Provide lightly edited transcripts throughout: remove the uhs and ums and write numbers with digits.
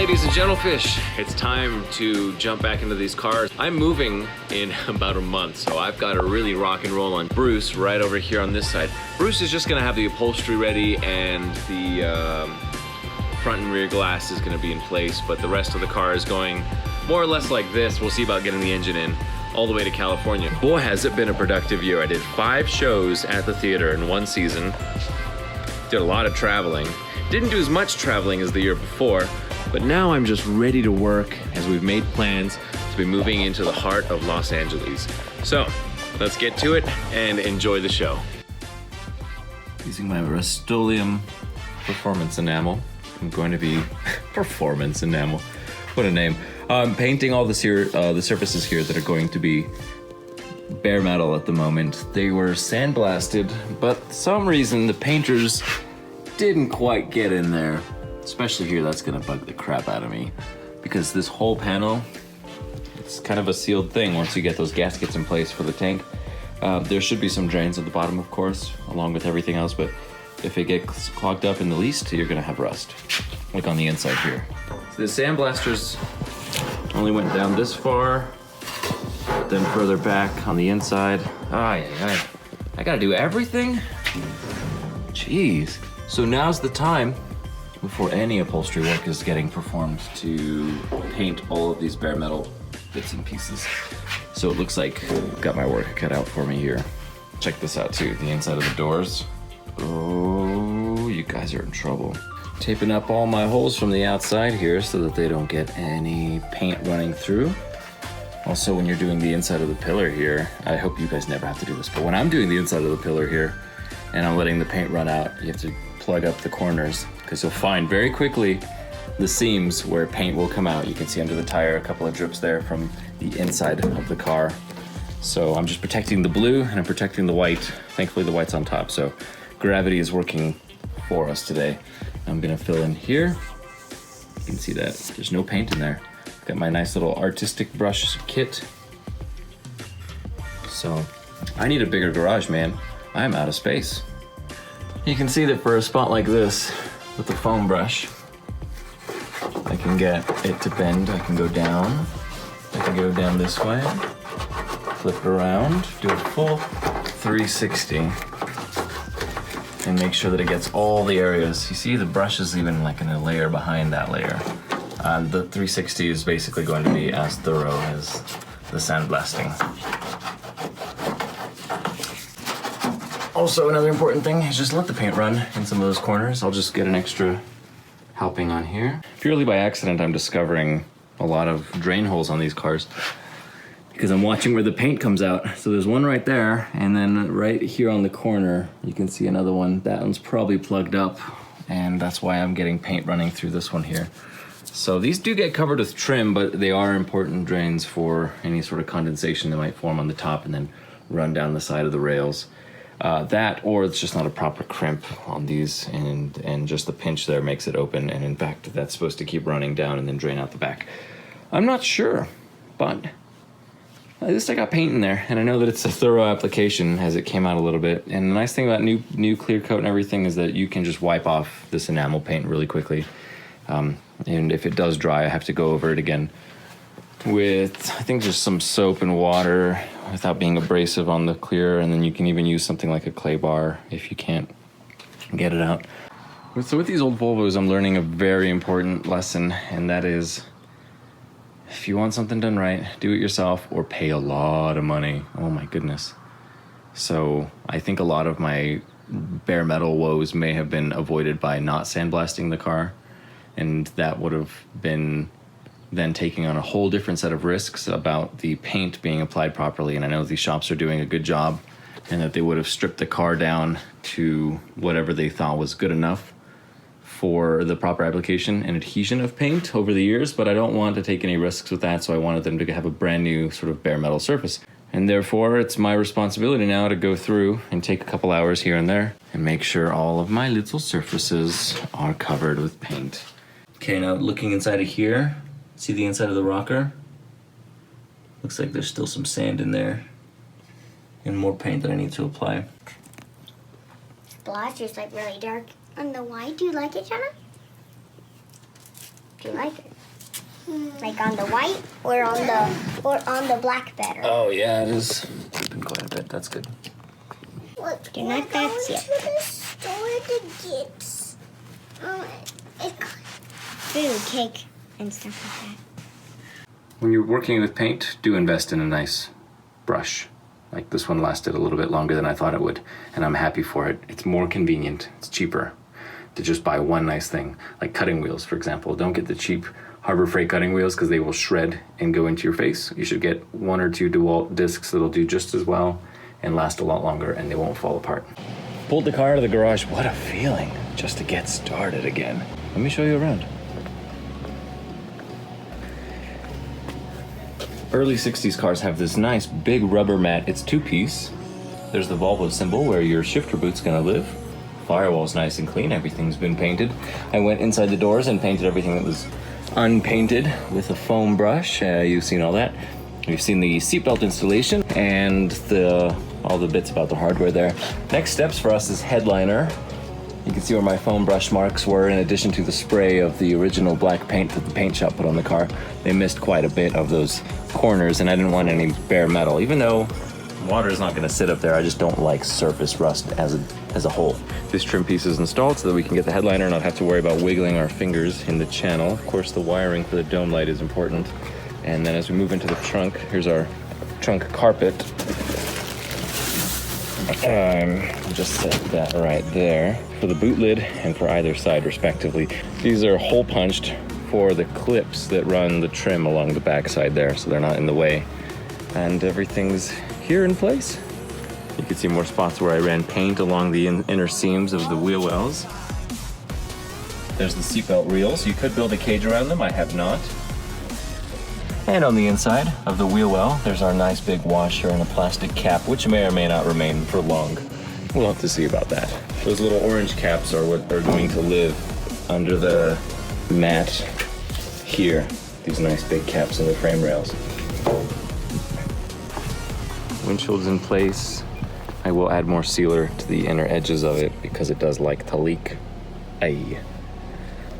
ladies and gentlefish, it's time to jump back into these cars. I'm moving in about a month, so I've got to really rock and roll on Bruce right over here on this side. Bruce is just gonna have the upholstery ready and the front and rear glass is gonna be in place, but the rest of the car is going more or less like this. We'll see about getting the engine in all the way to California. Boy, has it been a productive year. I did 5 shows at the theater in one season. Did a lot of traveling. Didn't do as much traveling as the year before, but now I'm just ready to work as we've made plans to be moving into the heart of Los Angeles. So let's get to it and enjoy the show. Using my Rust-Oleum performance enamel. I'm going to be performance enamel. What a name. Painting all the surfaces here that are going to be bare metal at the moment. They were sandblasted, but for some reason the painters didn't quite get in there. Especially here, that's gonna bug the crap out of me because this whole panel, it's kind of a sealed thing once you get those gaskets in place for the tank. There should be some drains at the bottom, of course, along with everything else, but if it gets clogged up in the least, you're gonna have rust, like on the inside here. So the sandblasters only went down this far, then further back on the inside. I gotta do everything? Jeez. So now's the time, before any upholstery work is getting performed, to paint all of these bare metal bits and pieces. So it looks like I've got my work cut out for me here. Check this out too, the inside of the doors. Oh, you guys are in trouble. Taping up all my holes from the outside here so that they don't get any paint running through. Also, when you're doing the inside of the pillar here, I hope you guys never have to do this, but when I'm doing the inside of the pillar here and I'm letting the paint run out, you have to plug up the corners because you'll find very quickly the seams where paint will come out. You can see under the tire a couple of drips there from the inside of the car. So I'm just protecting the blue and I'm protecting the white. Thankfully the white's on top, so gravity is working for us today. I'm gonna fill in here. You can see that there's no paint in there. Got my nice little artistic brush kit. So I need a bigger garage, man. I'm out of space. You can see that for a spot like this, with the foam brush, I can get it to bend. I can go down. I can go down this way, flip it around, do a full 360, and make sure that it gets all the areas. You see the brush is even like in a layer behind that layer. The 360 is basically going to be as thorough as the sandblasting. Also, another important thing is just let the paint run in some of those corners. I'll just get an extra helping on here. Purely by accident, I'm discovering a lot of drain holes on these cars because I'm watching where the paint comes out. So there's one right there, and then right here on the corner, you can see another one. That one's probably plugged up, and that's why I'm getting paint running through this one here. So these do get covered with trim, but they are important drains for any sort of condensation that might form on the top and then run down the side of the rails. That, or it's just not a proper crimp on these, and just the pinch there makes it open, and in fact that's supposed to keep running down and then drain out the back. I'm not sure, but at least I got paint in there, and I know that it's a thorough application as it came out a little bit. And the nice thing about new clear coat and everything is that you can just wipe off this enamel paint really quickly. And if it does dry, I have to go over it again with, I think, just some soap and water without being abrasive on the clear, and then you can even use something like a clay bar if you can't get it out. So with these old Volvos, I'm learning a very important lesson, and that is, if you want something done right, do it yourself or pay a lot of money. Oh my goodness. So I think a lot of my bare metal woes may have been avoided by not sandblasting the car, and that would have been then taking on a whole different set of risks about the paint being applied properly. And I know these shops are doing a good job, and that they would have stripped the car down to whatever they thought was good enough for the proper application and adhesion of paint over the years, but I don't want to take any risks with that, so I wanted them to have a brand new sort of bare metal surface. And therefore, it's my responsibility now to go through and take a couple hours here and there and make sure all of my little surfaces are covered with paint. Okay, now looking inside of here, see the inside of the rocker? Looks like there's still some sand in there and more paint that I need to apply. Blaster's like really dark on the white. Do you like it, Jenna? Do you like it? Like on the white or on the black better? Oh yeah, it is dripping quite a bit. That's good. Look, they're not that yet. To the store to get food, cake, and stuff like that. When you're working with paint, do invest in a nice brush. Like this one lasted a little bit longer than I thought it would, and I'm happy for it. It's more convenient, it's cheaper to just buy one nice thing. Like cutting wheels, for example. Don't get the cheap Harbor Freight cutting wheels because they will shred and go into your face. You should get 1 or 2 DeWalt discs that'll do just as well and last a lot longer, and they won't fall apart. Pulled the car out of the garage. What a feeling just to get started again. Let me show you around. Early 60s cars have this nice big rubber mat. It's 2-piece. There's the Volvo symbol where your shifter boot's gonna live. Firewall's nice and clean, everything's been painted. I went inside the doors and painted everything that was unpainted with a foam brush. You've seen all that. We've seen the seatbelt installation and all the bits about the hardware there. Next steps for us is headliner. You can see where my foam brush marks were in addition to the spray of the original black paint that the paint shop put on the car. They missed quite a bit of those corners and I didn't want any bare metal. Even though water is not gonna sit up there, I just don't like surface rust as a whole. This trim piece is installed so that we can get the headliner and not have to worry about wiggling our fingers in the channel. Of course, the wiring for the dome light is important. And then as we move into the trunk, here's our trunk carpet. Just set that right there for the boot lid and for either side respectively. These are hole punched for the clips that run the trim along the back side there, so they're not in the way. And everything's here in place. You can see more spots where I ran paint along the inner seams of the wheel wells. There's the seatbelt reels. You could build a cage around them, I have not. And on the inside of the wheel well, there's our nice big washer and a plastic cap, which may or may not remain for long. We'll have to see about that. Those little orange caps are what are going to live under the mat here. These nice big caps on the frame rails. Windshield's in place. I will add more sealer to the inner edges of it because it does like to leak. Ay.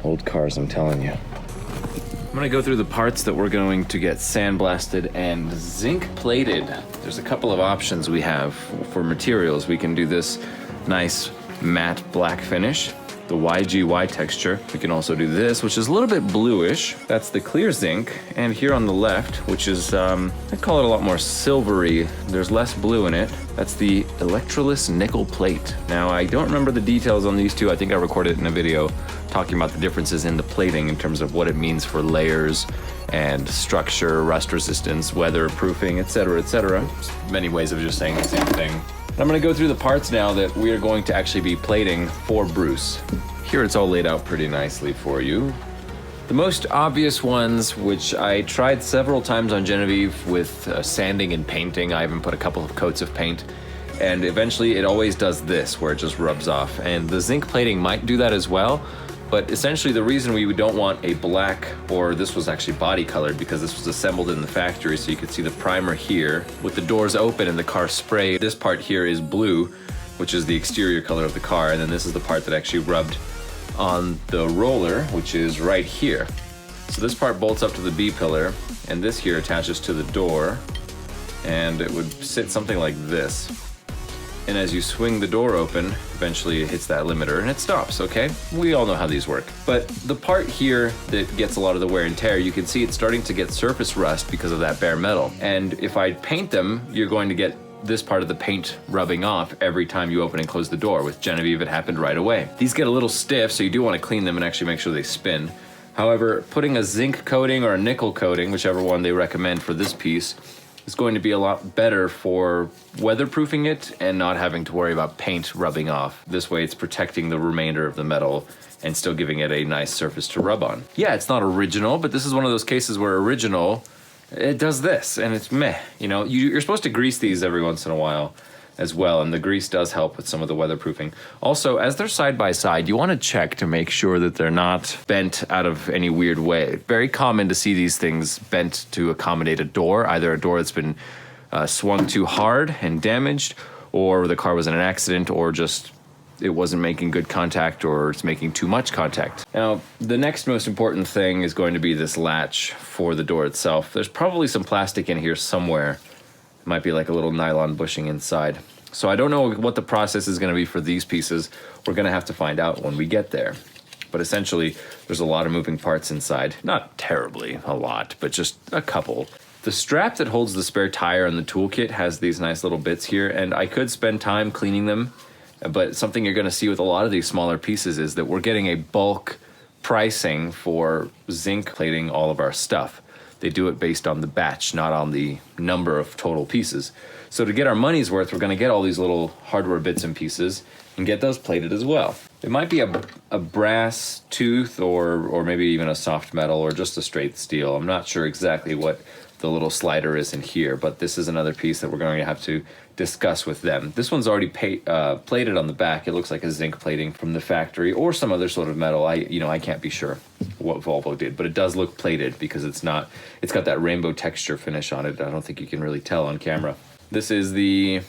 Old cars, I'm telling you. I'm gonna go through the parts that we're going to get sandblasted and zinc plated. There's a couple of options we have for materials. We can do this nice matte black finish, the YGY texture. We can also do this, which is a little bit bluish. That's the clear zinc. And here on the left, which is, I'd call it a lot more silvery. There's less blue in it. That's the Electroless nickel plate. Now, I don't remember the details on these two. I think I recorded it in a video talking about the differences in the plating in terms of what it means for layers and structure, rust resistance, weatherproofing, etc., etc. Many ways of just saying the same thing. I'm gonna go through the parts now that we are going to actually be plating for Bruce. Here it's all laid out pretty nicely for you. The most obvious ones, which I tried several times on Genevieve with sanding and painting. I even put a couple of coats of paint. And eventually it always does this, where it just rubs off. And the zinc plating might do that as well. But essentially the reason we don't want a black, or this was actually body colored because this was assembled in the factory, so you could see the primer here with the doors open and the car spray. This part here is blue, which is the exterior color of the car, and then this is the part that actually rubbed on the roller, which is right here. So this part bolts up to the B pillar, and this here attaches to the door, and it would sit something like this. And as you swing the door open, eventually it hits that limiter and it stops, okay? We all know how these work. But the part here that gets a lot of the wear and tear, you can see it's starting to get surface rust because of that bare metal. And if I paint them, you're going to get this part of the paint rubbing off every time you open and close the door. With Genevieve, it happened right away. These get a little stiff, so you do want to clean them and actually make sure they spin. However, putting a zinc coating or a nickel coating, whichever one they recommend for this piece, is going to be a lot better for weatherproofing it and not having to worry about paint rubbing off. This way it's protecting the remainder of the metal and still giving it a nice surface to rub on. Yeah, it's not original, but this is one of those cases where original, it does this and it's meh. You know, you're supposed to grease these every once in a while as well, and the grease does help with some of the weatherproofing. Also, as they're side by side, you want to check to make sure that they're not bent out of any weird way. Very common to see these things bent to accommodate a door, either a door that's been swung too hard and damaged, or the car was in an accident, or just it wasn't making good contact or it's making too much contact. Now, the next most important thing is going to be this latch for the door itself. There's probably some plastic in here somewhere. It might be like a little nylon bushing inside. So I don't know what the process is going to be for these pieces. We're going to have to find out when we get there. But essentially, there's a lot of moving parts inside. Not terribly a lot, but just a couple. The strap that holds the spare tire on the toolkit has these nice little bits here, and I could spend time cleaning them, but something you're gonna see with a lot of these smaller pieces is that we're getting a bulk pricing for zinc plating all of our stuff. They do it based on the batch, not on the number of total pieces. So to get our money's worth, we're gonna get all these little hardware bits and pieces and get those plated as well. It might be a brass tooth or maybe even a soft metal or just a straight steel. I'm not sure exactly what the little slider is in here, but this is another piece that we're going to have to discuss with them. This one's already plated on the back. It looks like a zinc plating from the factory or some other sort of metal. I can't be sure what Volvo did, but it does look plated because it's got that rainbow texture finish on it. I don't think you can really tell on camera. This is the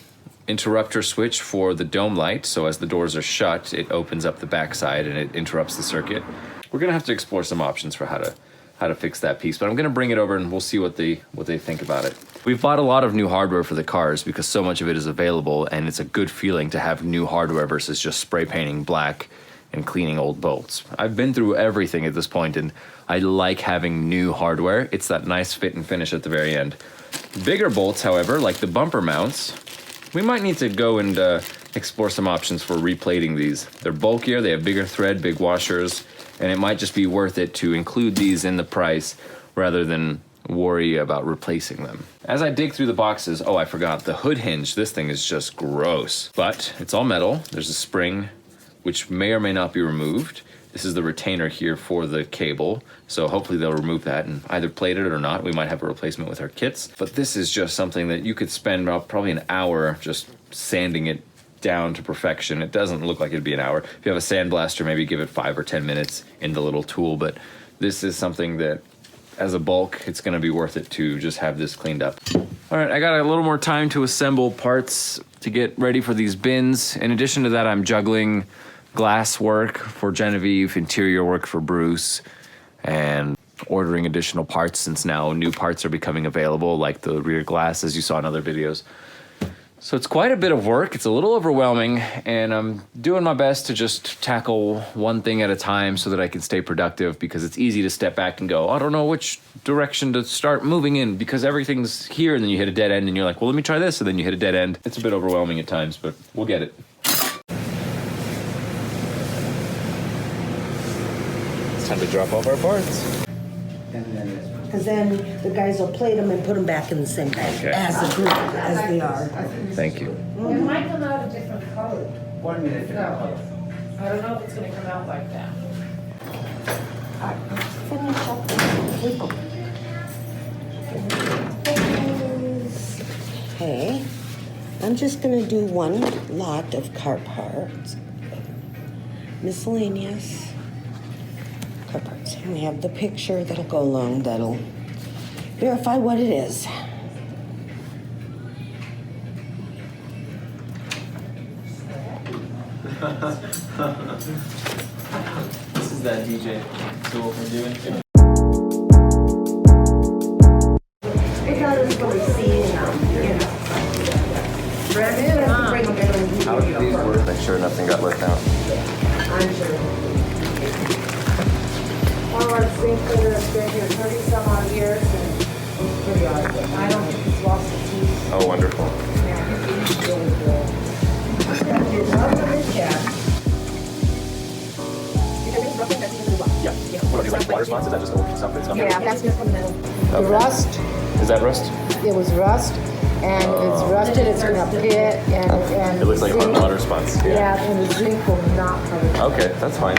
interrupter switch for the dome light. So as the doors are shut, it opens up the backside and it interrupts the circuit. We're gonna have to explore some options for how to fix that piece, but I'm gonna bring it over and we'll see what they think about it. We've bought a lot of new hardware for the cars because so much of it is available, and it's a good feeling to have new hardware versus just spray painting black and cleaning old bolts. I've been through everything at this point and I like having new hardware. It's that nice fit and finish at the very end. Bigger bolts, however, like the bumper mounts, we might need to go and explore some options for replating these. They're bulkier, they have bigger thread, big washers, and it might just be worth it to include these in the price rather than worry about replacing them. As I dig through the boxes, oh, I forgot, the hood hinge. This thing is just gross, but it's all metal. There's a spring, which may or may not be removed. This is the retainer here for the cable, so hopefully they'll remove that and either plate it or not. We might have a replacement with our kits, but this is just something that you could spend probably an hour just sanding it down to perfection. It doesn't look like it'd be an hour. If you have a sandblaster, maybe give it 5 or 10 minutes in the little tool, but this is something that as a bulk, it's gonna be worth it to just have this cleaned up. All right, I got a little more time to assemble parts to get ready for these bins. In addition to that, I'm juggling glass work for Genevieve, interior work for Bruce, and ordering additional parts since now new parts are becoming available, like the rear glass, as you saw in other videos. So it's quite a bit of work. It's a little overwhelming, and I'm doing my best to just tackle one thing at a time so that I can stay productive, because it's easy to step back and go, I don't know which direction to start moving in because everything's here, and then you hit a dead end and you're like, well, let me try this, and then you hit a dead end. It's a bit overwhelming at times, but we'll get it. It's time to drop off our parts. Because then the guys will plate them and put them back in the same bag as a group, as they are. Thank you. It might come out a different color. One minute. I don't know if it's gonna come out like that. Finish up the Okay, I'm just gonna do one lot of car parts. Miscellaneous car parts. And we have the picture that'll go along that'll verify what it is. This is that DJ tool we're doing. I thought it was going to see, brand new, I have to bring them in. How do these work? Make sure nothing got left out. I'm sure. One of our zinc fitters has been here 30 some odd years, and it's pretty awesome. I don't think he's lost a tooth. Oh, wonderful. Yeah, he's really good. You're loving this job. Yeah. What do you like? Water spots? Is that just old stuff that's Yeah, that's just from the Okay. rust. Is that rust? It was rust, and it's rusted. It's gonna pit, and It looks like hot zinc- water spots. Yeah, and the zinc will not cover it. Okay, that's fine.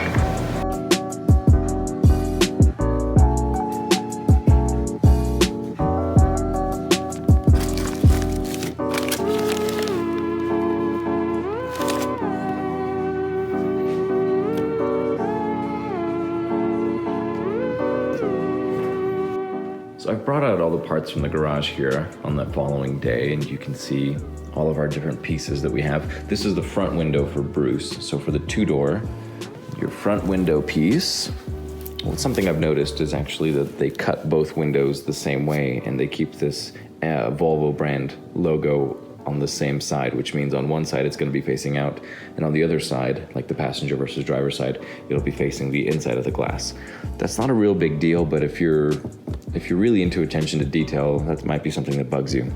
So I brought out all the parts from the garage here on the following day, and you can see all of our different pieces that we have. This is the front window for Bruce. So for the two-door, your front window piece, well, something I've noticed is actually that they cut both windows the same way, and they keep this Volvo brand logo on the same side, which means on one side it's going to be facing out, and on the other side, like the passenger versus driver side, it'll be facing the inside of the glass. That's not a real big deal, but if you're really into attention to detail, that might be something that bugs you.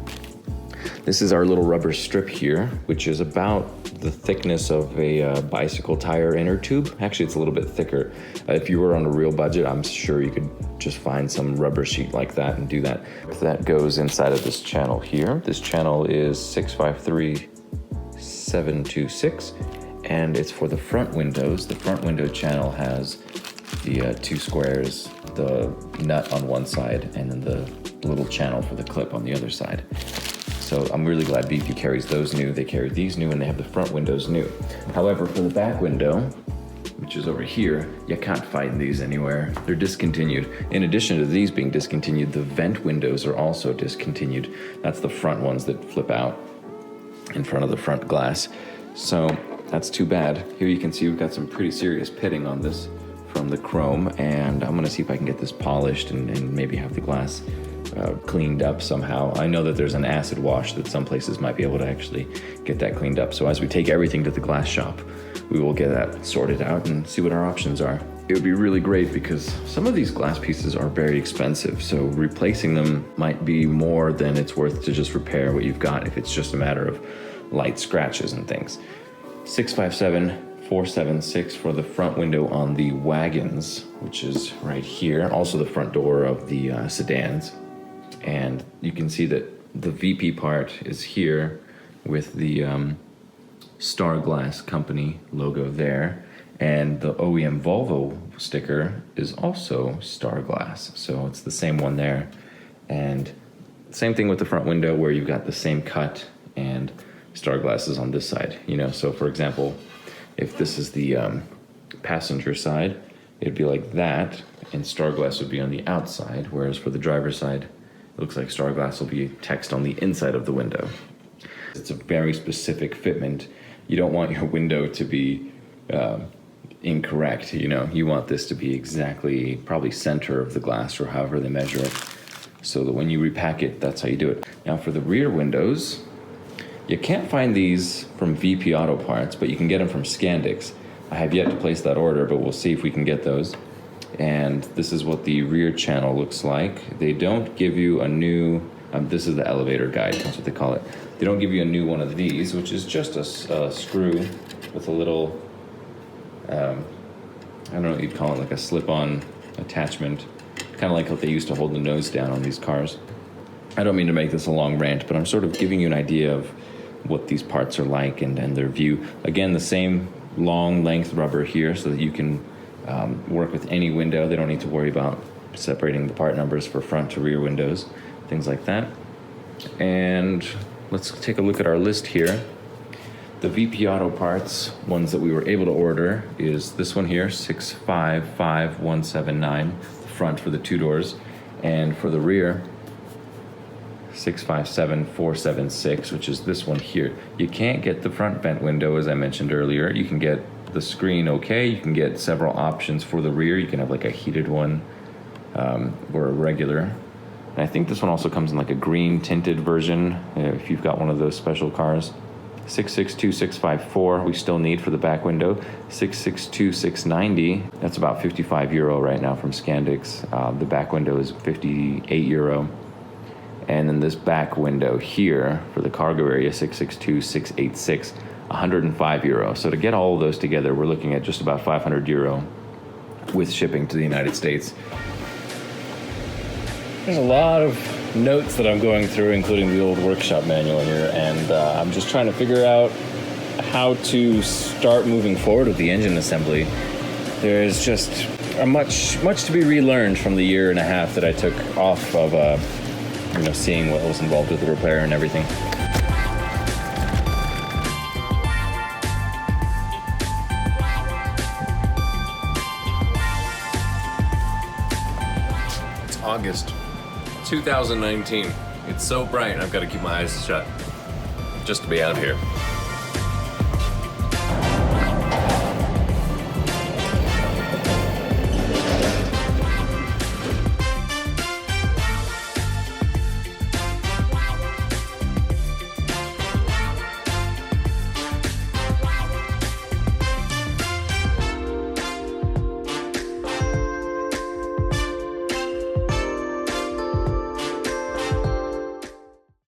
This is our little rubber strip here, which is about the thickness of a bicycle tire inner tube. Actually, it's a little bit thicker. If you were on a real budget, I'm sure you could just find some rubber sheet like that and do that. That goes inside of this channel here. This channel is 653726, and it's for the front windows. The front window channel has the two squares, the nut on one side, and then the little channel for the clip on the other side. So I'm really glad BP carries those new. They carry these new, and they have the front windows new. However, for the back window, which is over here, you can't find these anywhere. They're discontinued. In addition to these being discontinued, the vent windows are also discontinued. That's the front ones that flip out in front of the front glass. So that's too bad. Here you can see we've got some pretty serious pitting on this from the chrome, and I'm gonna see if I can get this polished and maybe have the glass cleaned up somehow. I know that there's an acid wash that some places might be able to actually get that cleaned up. So as we take everything to the glass shop, we will get that sorted out and see what our options are. It would be really great because some of these glass pieces are very expensive, so replacing them might be more than it's worth to just repair what you've got if it's just a matter of light scratches and things. 657476 for the front window on the wagons, which is right here. Also the front door of the sedans. And you can see that the VP part is here with the Star Glass Company logo there. And the OEM Volvo sticker is also Star Glass. So it's the same one there. And same thing with the front window where you've got the same cut and Star Glass is on this side. You know, so for example, if this is the passenger side, it'd be like that. And Star Glass would be on the outside. Whereas for the driver's side, it looks like Star Glass will be text on the inside of the window. It's a very specific fitment. You don't want your window to be incorrect, you know. You want this to be exactly probably center of the glass or however they measure it. So that when you repack it, that's how you do it. Now for the rear windows, you can't find these from VP Auto Parts, but you can get them from Scandix. I have yet to place that order, but we'll see if we can get those. And this is what the rear channel looks like. They don't give you a new, this is the elevator guide, that's what they call it. They don't give you a new one of these, which is just a screw with a little, I don't know what you'd call it, like a slip-on attachment. Kind of like what they used to hold the nose down on these cars. I don't mean to make this a long rant, but I'm sort of giving you an idea of what these parts are like and their view. Again, the same long length rubber here so that you can work with any window. They don't need to worry about separating the part numbers for front to rear windows, things like that. And let's take a look at our list here. The VP Auto Parts ones that we were able to order is this one here, 655179, front for the two doors, and for the rear, 657476, which is this one here. You can't get the front vent window, as I mentioned earlier. You can get the screen okay. You can get several options for the rear. You can have like a heated one or a regular. And I think this one also comes in like a green tinted version if you've got one of those special cars. 662654 we still need for the back window. 662690, that's about €55 right now from Scandix. The back window is €58. And then this back window here for the cargo area, 662686, €105. So to get all of those together, we're looking at just about €500 with shipping to the United States. There's a lot of notes that I'm going through, including the old workshop manual here, and I'm just trying to figure out how to start moving forward with the engine assembly. There's just much to be relearned from the year and a half that I took off of seeing what was involved with the repair and everything. It's August 2019. It's so bright, I've got to keep my eyes shut. just to be out of here.